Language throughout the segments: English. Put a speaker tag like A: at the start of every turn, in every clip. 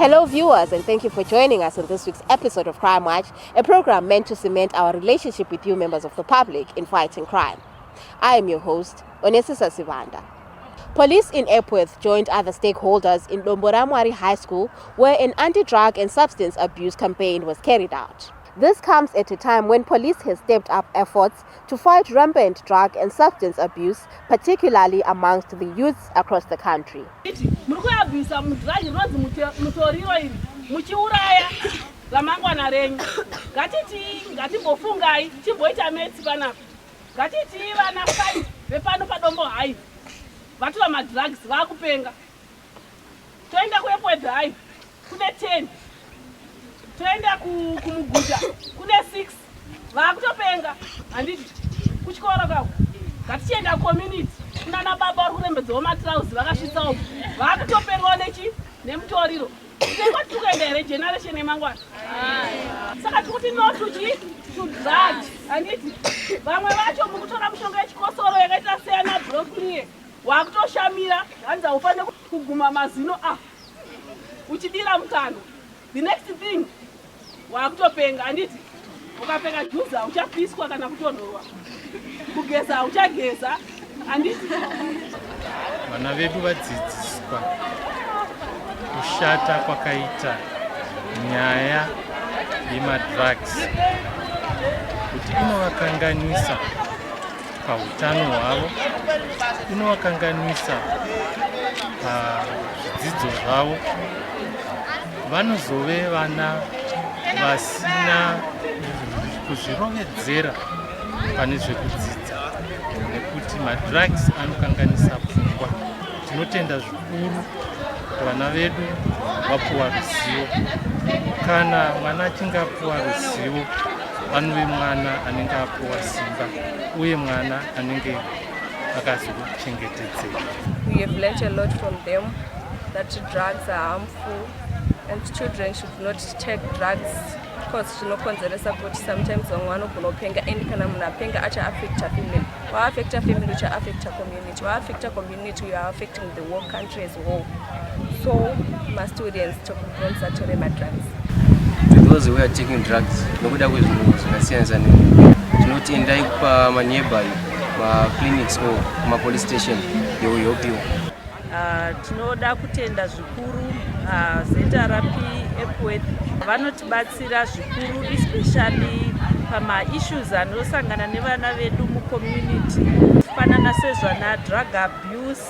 A: Hello viewers, and thank you for joining us on this week's episode of Crime Watch, a program meant to cement our relationship with you members of the public in fighting crime. I am your host, Onesisa Sivanda. Police in Epworth joined other stakeholders in Lomboramwari High School, where an anti-drug and substance abuse campaign was carried out. This comes at a time when police has stepped up efforts to fight rampant drug and substance abuse, particularly amongst the youths across the country.
B: Toenda kumuguta kune 6 vakutopenga handiti kuchikoro kako ngatichienda community kunana baba vari kurembedzawo matrausi vakasvitsawo vakutopengawo nemutoriro kwati tukaenda here generation yemangwana saka tikuti notuchi to drugs handiti vamwe vacho mukutora mushonga yechikosoro yakaita seyana broklie wakutoshamira hanzi haufanire kuguma mazino uchidira mukana. The next thing, wakutopenga handiti ukapenga juza uchapiswa kana kutonhorwa kugeza uchageza handiti.
C: Vana vedu vadzidziswa kushata kwakaita nyaya yemadrugs kuti inovakanganisa pautano hwavo, inovakanganisa pazvidzidzo zvavo. Vanozove vana vasina kuzvirovedzera pane zvekudzidza nekuti madrugs anokanganisa pfungwa. Tinotenda zvikuru kuti vana vedu vapuwa ruzivo. Kana mwana achinge apuwa ruzivo, anove mwana anenge apuwa simba uye mwana anenge akazochengetedzeka.
D: We have learnt a lot from them that drugs are harmful. And children should not take drugs because zvinokonzeresa kuti sometimes vamwe vanogona kupenga and kana munhu apenga acha-affecta family. Wa-affecta family ucha-affecta community. Wa-affecta community, you are affecting the whole country as well. So must audience to prevent such drugs.
E: To those who are taking drugs, nokuda kwezvinhu zvakasiyana tinoti endai pama-nearby clinics or kuma-police station, they will help you.
F: Tinoda kutenda zvikuru zetarapi Epworth vanotibatsira zvikuru especially pama-issues anosangana nevana vedu mucommunity kufanana sezvana drug abuse,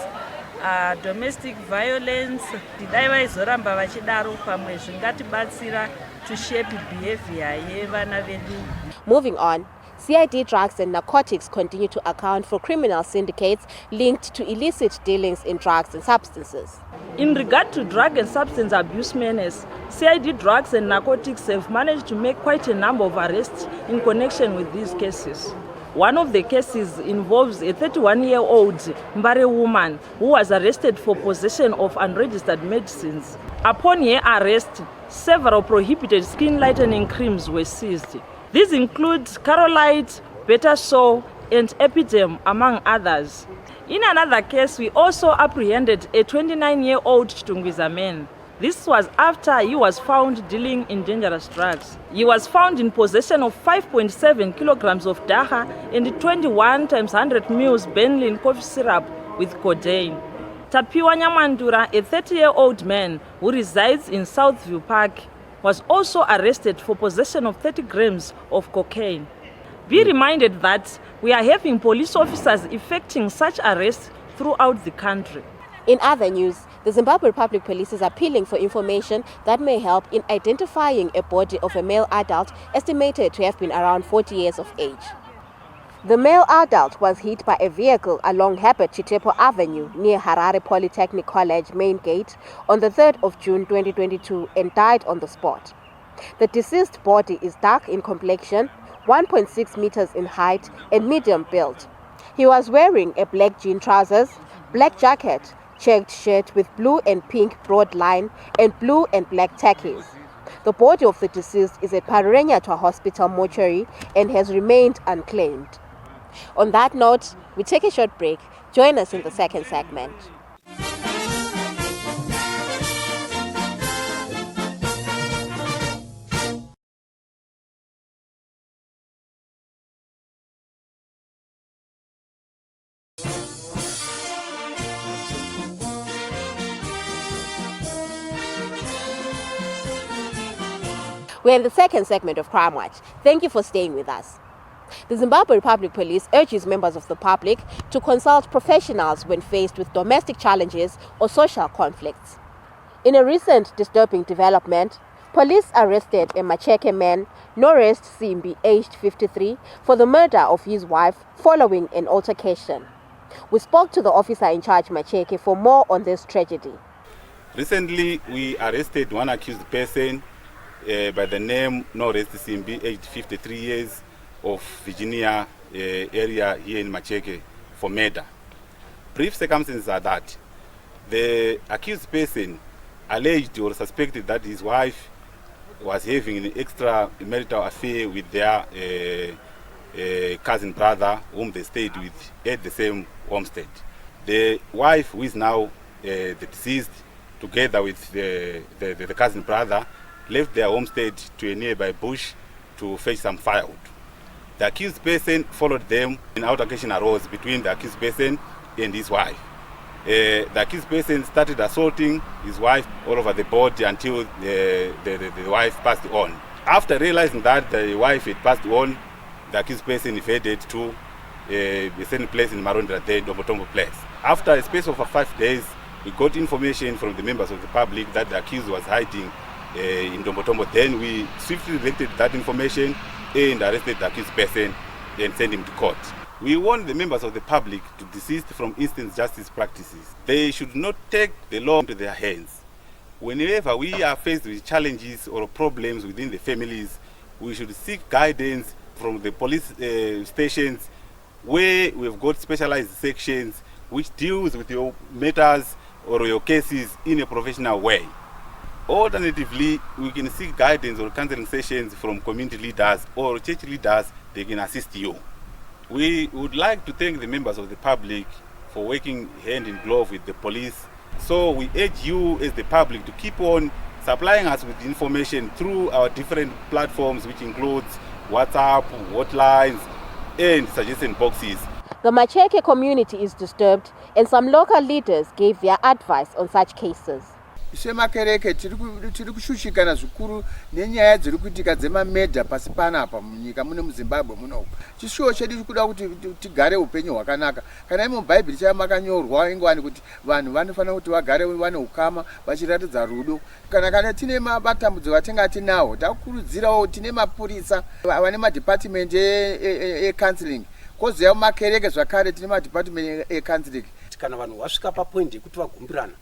F: domestic violence. Dai vaizoramba vachidaro pamwe zvingatibatsira to shape behavior yevana vedu.
A: Moving on, CID drugs and narcotics continue to account for criminal syndicates linked to illicit dealings in drugs and substances.
F: In regard to drug and substance abuse menace, CID drugs and narcotics have managed to make quite a number of arrests in connection with these cases. One of the cases involves a 31-year-old Mbare woman who was arrested for possession of unregistered medicines. Upon her arrest, several prohibited skin lightening creams were seized. These include Carolite, Betasol, and Epiderm, among others. In another case, we also apprehended a 29-year-old Chitungwiza man. This was after he was found dealing in dangerous drugs. He was found in possession of 5.7 kilograms of daha and 21 times 100 ml Benylin cough syrup with codeine. Tapiwa Nyamandura, a 30-year-old man who resides in Southview Park, was also arrested for possession of 30 grams of cocaine. Be reminded that we are having police officers effecting such arrests throughout the country.
A: In other news, the Zimbabwe Public Police is appealing for information that may help in identifying a body of a male adult estimated to have been around 40 years of age. The male adult was hit by a vehicle along Herbert Chitepo Avenue near Harare Polytechnic College main gate on the 3rd of June 2022 and died on the spot. The deceased body is dark in complexion, 1.6 meters in height and medium build. He was wearing a black jean trousers, black jacket, checked shirt with blue and pink broad line and blue and black tackies. The body of the deceased is at Parenyatwa Hospital mortuary and has remained unclaimed. On that note, we take a short break. Join us in the second segment. We're in the second segment of Crime Watch. Thank you for staying with us. The Zimbabwe Republic Police urges members of the public to consult professionals when faced with domestic challenges or social conflicts. In a recent disturbing development, police arrested a Macheke man, Norest Simbi, aged 53, for the murder of his wife following an altercation. We spoke to the officer in charge, Macheke, for more on this tragedy.
G: Recently, we arrested one accused person by the name Norest Simbi, aged 53 years, of Virginia area here in Macheke for murder. Brief circumstances are that the accused person alleged or suspected that his wife was having an extramarital affair with their cousin brother whom they stayed with at the same homestead. The wife, who is now the deceased, together with the cousin brother, left their homestead to a nearby bush to fetch some firewood. The accused person followed them. An altercation arose between the accused person and his wife. The accused person started assaulting his wife all over the body until the wife passed on. After realizing that the wife had passed on, the accused person evaded to a certain place in Marondra, the Ndombotombo place. After a space of 5 days, we got information from the members of the public that the accused was hiding in Ndombotombo. Then we swiftly directed that information and arrested the accused person and sent him to court. We warn the members of the public to desist from instant justice practices. They should not take the law into their hands. Whenever we are faced with challenges or problems within the families, we should seek guidance from the police stations, where we've got specialized sections which deals with your matters or your cases in a professional way. Alternatively, we can seek guidance or counseling sessions from community leaders or church leaders. They can assist you. We would like to thank the members of the public for working hand in glove with the police. So we urge you as the public to keep on supplying us with information through our different platforms, which includes WhatsApp, hotlines, and suggestion boxes.
A: The Macheke community is disturbed, and some local leaders gave their advice on such cases.
H: Semakereke tiri kushushikana zvikuru nenyaya dziri kuitika dzemamedha pasi panapa munyika muno muZimbabwe muno. Chishuwo chedu kuda kuti tigare upenyu hwakanaka. Kana mubhaibheri chamakanyorwa ingwani kuti vanhu vanofanira kuti vagare vane ukama vachiratidza rudo. Kana tine mabatambudzo vatenga tinawo, takurudzirawo tine mapurisa vane madepartment counseling. Kozoya makereke zvakare tine madepartment counseling.
I: Kana vanhu vasvika papoint yekuti vagumbirana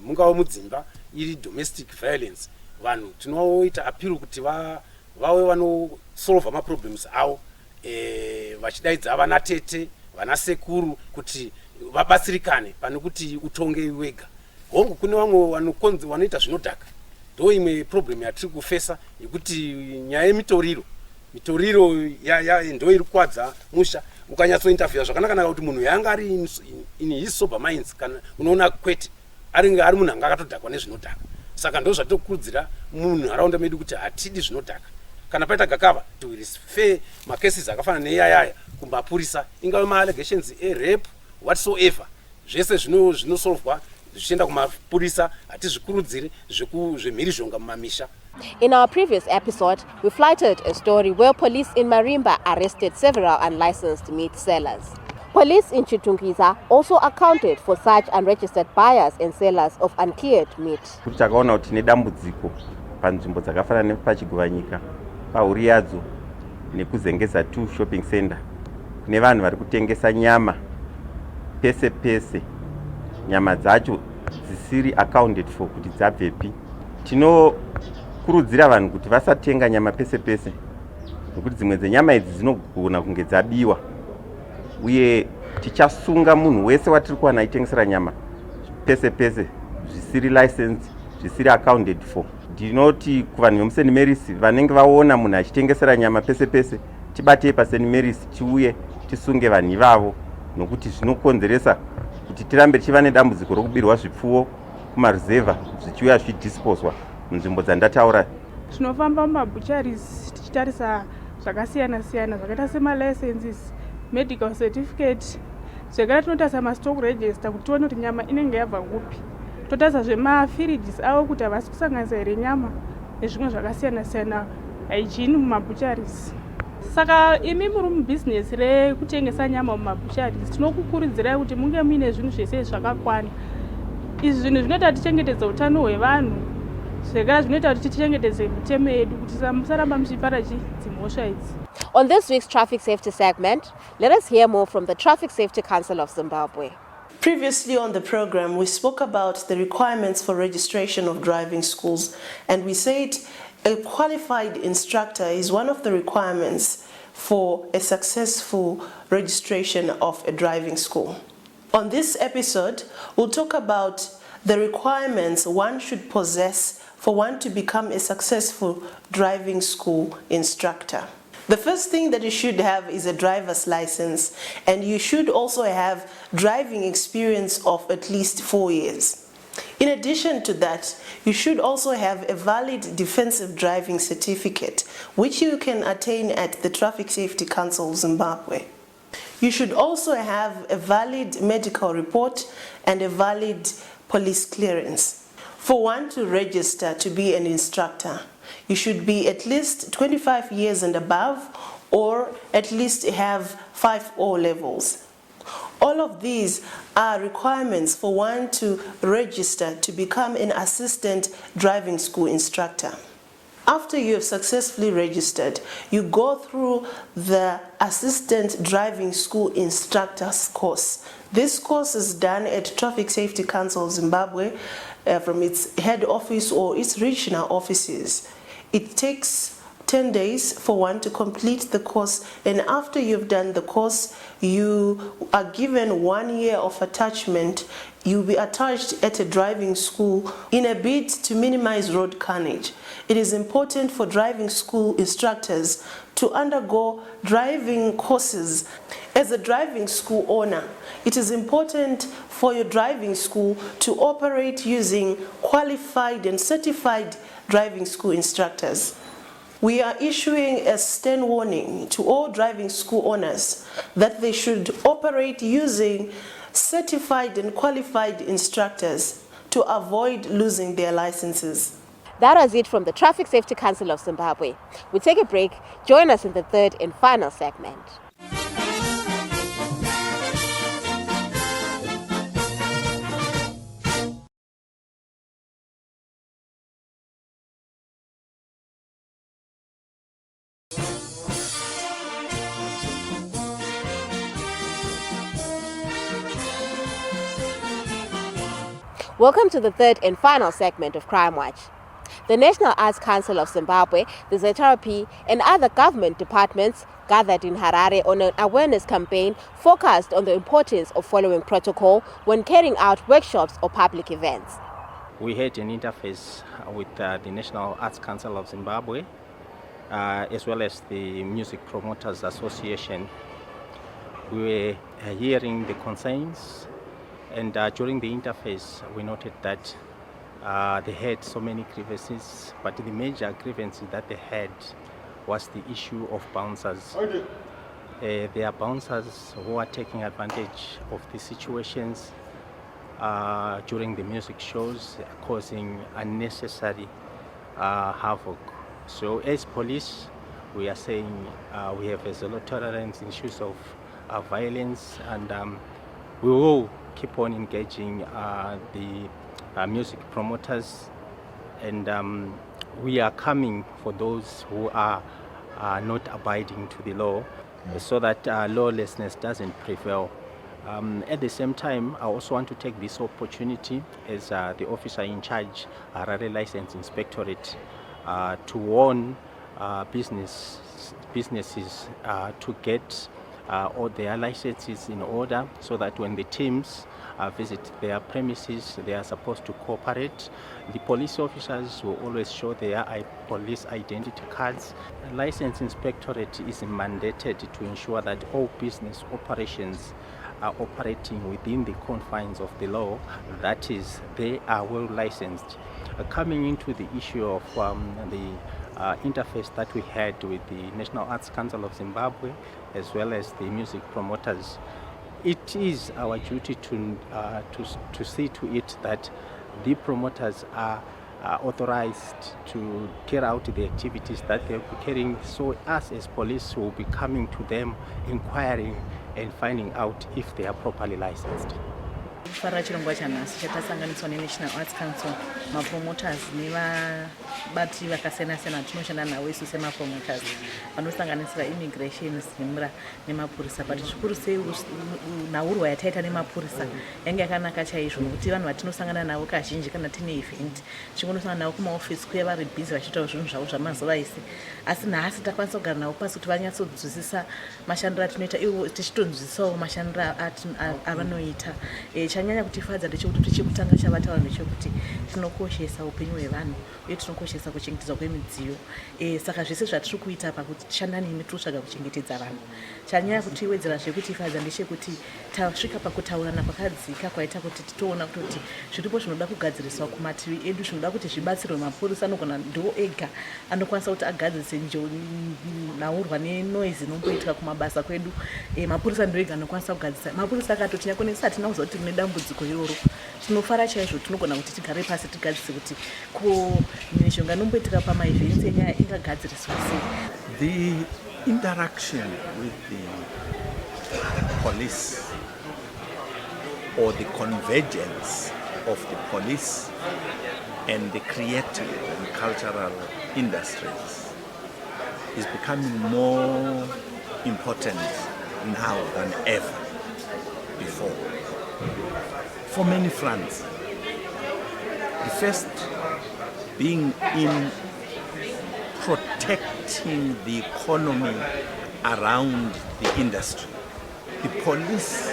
I: mungava mudzimba iri domestic violence, vanhu tinoita appeal kuti vave vanosolva maproblems avo vachidaidza vana tete vana sekuru kuti vabatsirikane pane kuti utonge wega. Hongu kune vamwe vanoita zvinodhaka. Ndo imwe problem yatiri kufesa yekuti nyaya yemitoriro ndo iri kwadza musha. Ukanyatsointerviewa zvakanaka kuti munhu yanga ari in his sober minds, kana unoona kwete ari munhu anga akatodhakwa nezvinodhaka. Saka ndo zvatokurudzira munharaunda medu kuti hatidi zvinodhaka. Kana paita gakava to refer macases akafana neiyaya kumapurisa, ingave ma-allegations rape whatsoever, zvese zvinosolvwa zvichienda kumapurisa. Hatizvikurudziri zvemhirizhonga mumamisha.
A: In our previous episode, we flighted a story where police in Marimba arrested several unlicensed meat sellers. Police in Chitungiza also accounted for such unregistered buyers and sellers of uncleared meat.
J: Takaona kuti nedambudziko panzvimbo dzakafana nepachiguvanyika pauriyadzo nekuzengeza 2 shopping center kune vanhu vari kutengesa nyama pese pese, nyama dzacho dzisiri accounted for kuti dzabvepi. Tinokurudzira vanhu kuti vasatenga nyama pese pese nekuti dzimwe dzenyama idzi dzinogona kunge dzabiwa, uye tichasunga munhu wese watiri kuwana aitengesera nyama pese pese zvisiri license, zvisiri accounted for. Ndinoti kuvanhu vemuSt Mary's vanenge vaona munhu achitengesera nyama pese pese, tibatei paSt Mary's tiuye tisunge vanhu ivavo, nokuti zvinokonzeresa kuti tirambe tichiva nedambudziko rokubirwa zvipfuwo kumaruzeva zvichiuya zvichidisposwa munzvimbo dzandataura.
K: Tinofamba mumabucharies tichitarisa zvakasiyana siyana zvakaita semalicenses, medical certificate, zvekare tinotarisa mastock register kuti tione kuti nyama inenge yabva kupi. Totarisa zvemafiriges avo kuti havasi kusanganisa here nyama nezvimwe zvakasiyana-siyana hygiene mumabucharies. Saka imi muri mubhizinesi rekutengesa nyama mumabucharies, tinokukurudzirai kuti munge muine zvinhu zvese zvakakwana. Izvi zvinhu zvinoita kuti tichengetedze utano hwevanhu, zvekare zvinoita kuti tichengetedze mitemo yedu kuti musaramba muchifara dzimhosva idzi.
A: On this week's Traffic Safety segment, let us hear more from the Traffic Safety Council of Zimbabwe.
L: Previously on the program, we spoke about the requirements for registration of driving schools, and we said a qualified instructor is one of the requirements for a successful registration of a driving school. On this episode, we'll talk about the requirements one should possess for one to become a successful driving school instructor. The first thing that you should have is a driver's license, and you should also have driving experience of at least 4 years. In addition to that, you should also have a valid defensive driving certificate, which you can attain at the Traffic Safety Council Zimbabwe. You should also have a valid medical report and a valid police clearance. For one to register to be an instructor, you should be at least 25 years and above, or at least have 5 O levels. All of these are requirements for one to register to become an assistant driving school instructor. After you have successfully registered, you go through the assistant driving school instructors course. This course is done at Traffic Safety Council Zimbabwe from its head office or its regional offices. It takes 10 days for one to complete the course, and after you've done the course, you are given 1 year of attachment. You'll be attached at a driving school in a bid to minimize road carnage. It is important for driving school instructors to undergo driving courses. As a driving school owner, it is important for your driving school to operate using qualified and certified driving school instructors. We are issuing a stern warning to all driving school owners that they should operate using certified and qualified instructors to avoid losing their licenses.
A: That was it from the Traffic Safety Council of Zimbabwe. We take a break. Join us in the third and final segment. Welcome to the third and final segment of Crime Watch. The National Arts Council of Zimbabwe, the ZRP, and other government departments gathered in Harare on an awareness campaign focused on the importance of following protocol when carrying out workshops or public events.
M: We had an interface with the National Arts Council of Zimbabwe, as well as the Music Promoters Association. We were hearing the concerns, and during the interface we noted that they had so many grievances, but the major grievance that they had was the issue of bouncers. There are bouncers who are taking advantage of the situations during the music shows, causing unnecessary havoc. So as police, we are saying we have a zero tolerance in issues of violence, and we will keep on engaging the music promoters, and we are coming for those who are not abiding to the law, so that lawlessness doesn't prevail. At the same time, I also want to take this opportunity as the officer in charge, Harare License Inspectorate, to warn businesses to get all their licenses in order, so that when the teams visit their premises, they are supposed to cooperate. The police officers will always show their police identity cards. The License Inspectorate is mandated to ensure that all business operations are operating within the confines of the law, that is, they are well licensed. Coming into the issue of the interface that we had with the National Arts Council of Zimbabwe, as well as the music promoters, it is our duty to see to it that the promoters are authorized to carry out the activities that they'll be carrying. So us as police will be coming to them, inquiring and finding out if they are properly licensed.
N: Kufara chirongwa chanhasi chatasanganiswa neNational Arts Council, mapromoters nevabati vakasiyana-siyana tinoshanda navo isu semapromoters vanosanganisira immigration, ZIMRA nemapurisa. But zvikuru sei nhaurwa yataita nemapurisa yange yakanaka chaizvo nokuti vanhu vatinosangana navo kazhinji kana tine event tingonosangana navo kumaofisi kuye vari bhizi vachiitawo zvinhu zvavo zvamazuva ese, asi nhasi takwanisa kugara navo pasi kuti vanyatsodzwisisa mashandiro atinoita ivo tichitonzwisisawo mashandiro avanoita. Chanyanya kutifadza ndechekuti chekutanga chavataura ndechekuti tinokoshesa upenyu hwevanhu uye tinokoshesa kuchengetedzwa kwemidziyo. Saka zvese zvatiri kuita pakuti tishanda nemi tinotsvaga kuchengetedza vanhu. Chanyanya kutiwedzera zvekutifadza ndechekuti tasvika pakutaurana kwakadzika kwaita kuti titoona kuti zviripo zvinoda kugadziriswa kumativi edu zvinoda kuti zvibatsirwe. Mapurisa anogona ndiwo ega anokwanisa kuti agadzirise nhaurwa nenoise inomboitika kumabasa kwedu. Mapurisa ndiwo ega anokwanisa kugadzirisa. Mapurisa akatoti nyakonesa tinauza kuti mune dambudziko iroro, tinofara chaizvo tinogona kuti tigare pasi tigadzise kuti mishonga inomboitika pamaevents enyaya ingagadziriswa sei.
O: The interaction with the police or the convergence of the police and the creative and cultural industries is becoming more important now than ever before, for many fronts. The first being in protecting the economy around the industry. The police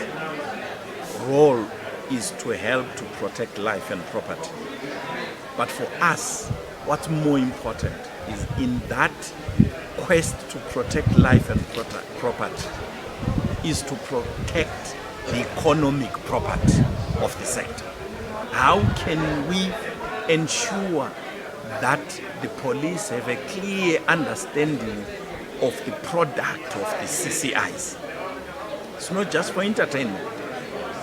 O: role is to help to protect life and property. But for us, what's more important is in that quest to protect life and property is to protect the economic property of the sector. How can we ensure that the police have a clear understanding of the product of the CCIs? It's not just for entertainment,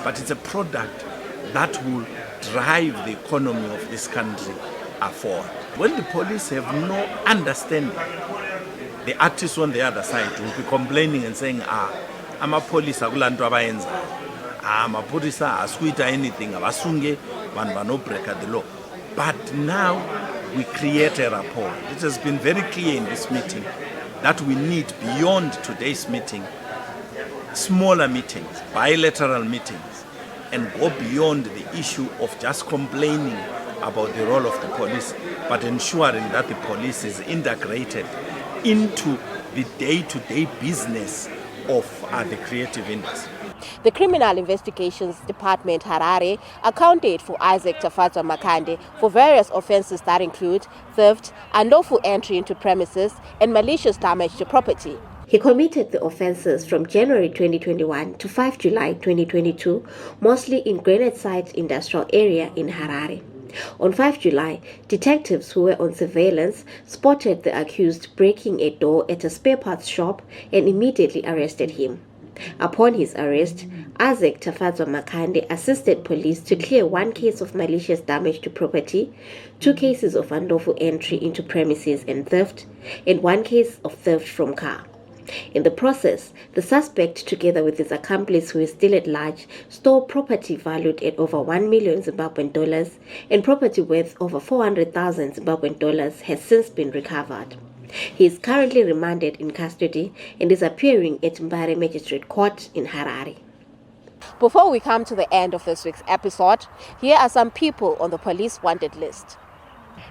O: but it's a product that will drive the economy of this country forward. When the police have no understanding, the artists on the other side will be complaining and saying, amapolisa akulanto abayenza, amapolisa asikuita anything, abasunge vanhu vanobreaka the law. But now we create a rapport. It has been very clear in this meeting that we need, beyond today's meeting, smaller meetings, bilateral meetings, and go beyond the issue of just complaining about the role of the police, but ensuring that the police is integrated into the day-to-day business of the creative industry.
A: The Criminal Investigations Department, Harare, accounted for Isaac Tafatwa Makande for various offences that include theft, unlawful entry into premises, and malicious damage to property. He committed the offences from January 2021 to 5 July 2022, mostly in Granite Site Industrial Area in Harare. On 5 July, detectives who were on surveillance spotted the accused breaking a door at a spare parts shop and immediately arrested him. Upon his arrest, Isaac Tafatwa Makande assisted police to clear one case of malicious damage to property, 2 cases of unlawful entry into premises and theft, and 1 case of theft from car. In the process, the suspect, together with his accomplice who is still at large, stole property valued at over 1 million Zimbabwean dollars, and property worth over 400,000 Zimbabwean dollars has since been recovered. He is currently remanded in custody and is appearing at Mbare Magistrate Court in Harare. Before we come to the end of this week's episode, here are some people on the police wanted list.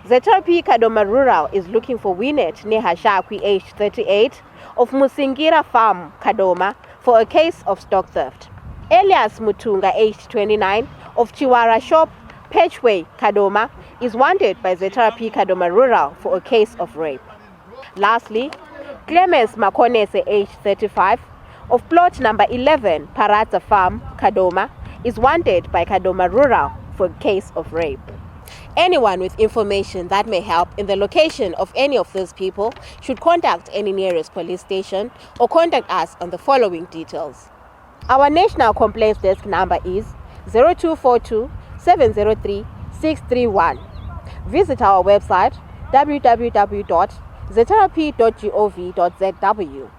A: Zetarapi Kadoma Rural is looking for Winet Nehashakwi, aged 38, of Musingira Farm, Kadoma, for a case of stock theft. Elias Mutunga, aged 29, of Chiwara Shop, Patchway, Kadoma, is wanted by Zetarapi Kadoma Rural for a case of rape. Lastly, Clemens Makonese, aged 35, of plot number 11, Paratsa Farm, Kadoma, is wanted by Kadoma Rural for a case of rape. Anyone with information that may help in the location of any of these people should contact any nearest police station or contact us on the following details. Our National Complaints Desk number is 0242 703 631. Visit our website www.zetherapy.gov.zw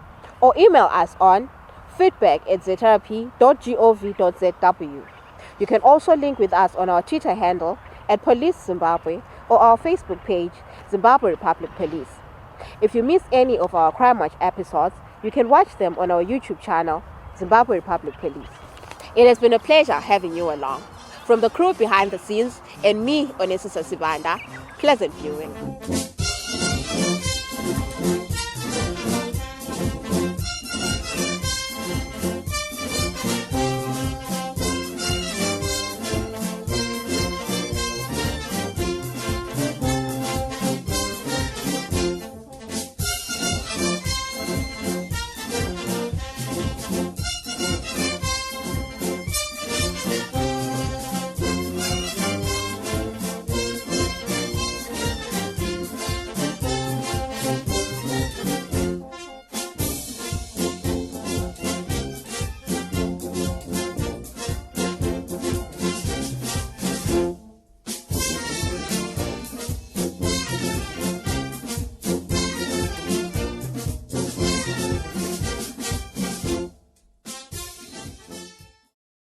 A: or email us on feedback@zetherapy.gov.zw. You can also link with us on our Twitter handle @PoliceZimbabwe or our Facebook page, Zimbabwe Republic Police. If you miss any of our Crime Watch episodes, you can watch them on our YouTube channel, Zimbabwe Republic Police. It has been a pleasure having you along. From the crew behind the scenes and me, Onesisa Sibanda, pleasant viewing.